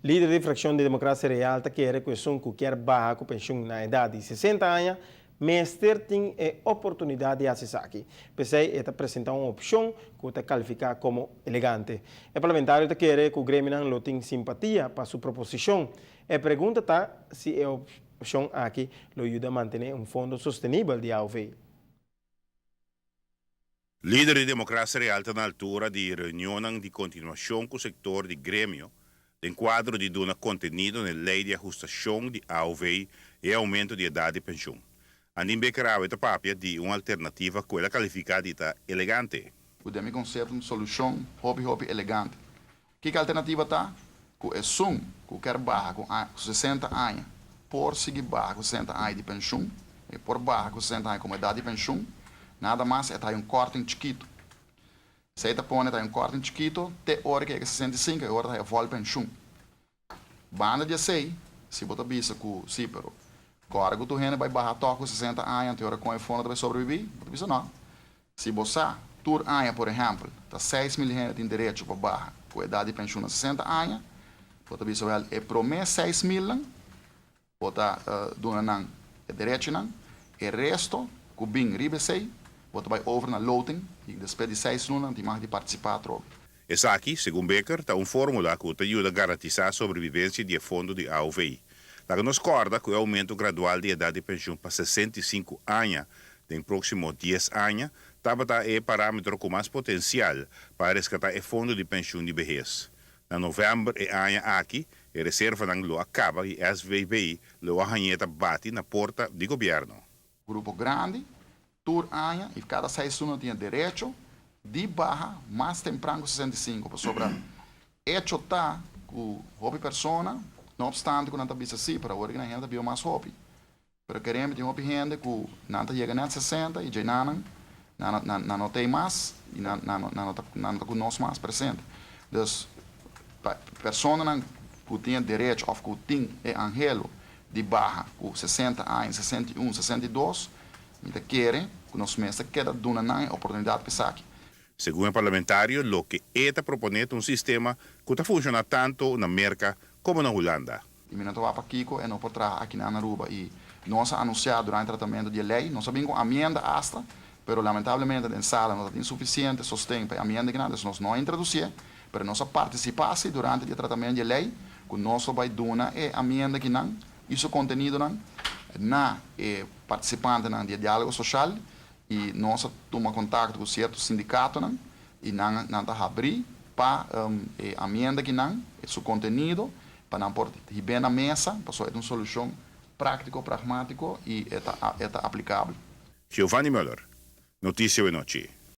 Líder da fração de Democracia Real quer que o quer barra com pensão na idade de 60 anos, mas tem a oportunidade de acessar aqui. PCI está apresentando uma opção que está qualificada como elegante. O parlamentário quer que o Grêmio não tenha simpatia para sua proposição. A pergunta está se a opção aqui lo ajuda a manter fundo sostenível de AUV. Líder de Democracia Real está na altura de reunião de continuação com o setor de Grêmio, em quadro de dar conteúdo na lei de ajustação de AUV e aumento de idade de pensão. Andin bekerau esta papia de uma alternativa que ela qualificada de elegante. O demi conceito de solução hobby elegante. Que alternativa tá? Que é som que quer barra com 60 anos, por seguir barra com 60 anos de pensão, e por barra com 60 anos como idade de pensão, nada mais é um corte em chiquito. Se você põe um corte em chiquito, até hora que é 65, é hora que volta a pensão. Banda de 6, se você bisa com o cípero, agora que tu vai barrar com 60 anos, até hora que o fone vai sobreviver, você bisa não. Se você, tur anos, por exemplo, tá 6 mil reais tem direito para barra com a idade de pensão de 60 anos, você bisa well, é promessa 6 mil, você dona é direito não, e resto, que bem ribe 6, você vai over na loading, e depois de 6 anos, tem mais de participar troca. Essa aqui, segundo Becker, está uma fórmula que te ajuda a garantir a sobrevivência de fundo de AUV. Lá nos corda que o aumento gradual de idade de pensão para 65 anos nos próximos 10 anos estava o parâmetro com mais potencial para resgatar o fundo de pensão de vejez. Na novembro e ano aqui, a reserva não acaba e a SVB lo arranheta bate na porta do governo. Grupo grande, tur anos, e cada 6 anos tinha direito de barra mais temprano 65, para sobrar. Hecho tá com hobby persona, não obstante que não está bisa assim, para agora que a gente viu mais hobby. Pero queremos ter hobby gente que não está chegando a 60 e já não tem mais e não está conosco mais presente. Então, pessoas que têm direito ou que têm angelo de barra com 60 anos, 61, 62, então querem que nós mesmos queda dando a oportunidade de pensar aqui. Segundo o parlamentário, lo que está propondo um sistema que está funcionando tanto na América como na Holanda. E eu estou para Kiko e não para trás aqui na Aruba. E nós anunciamos durante o tratamento de lei, nós sabemos que a amenda hasta, mas lamentavelmente na sala não tem suficiente sustento para a amenda que nós não introduzimos, mas nós participasse durante o tratamento de lei, que nós vai dar a amenda que não, isso conteúdo não, na participante do diálogo social, e nós tomamos contato com certos sindicatos e não está abrir para a amenda que não, seu conteúdo, para não pôr bem na mesa, para só uma solução prática, pragmática e aplicável. Giovanni Müller, Notícia e Noite.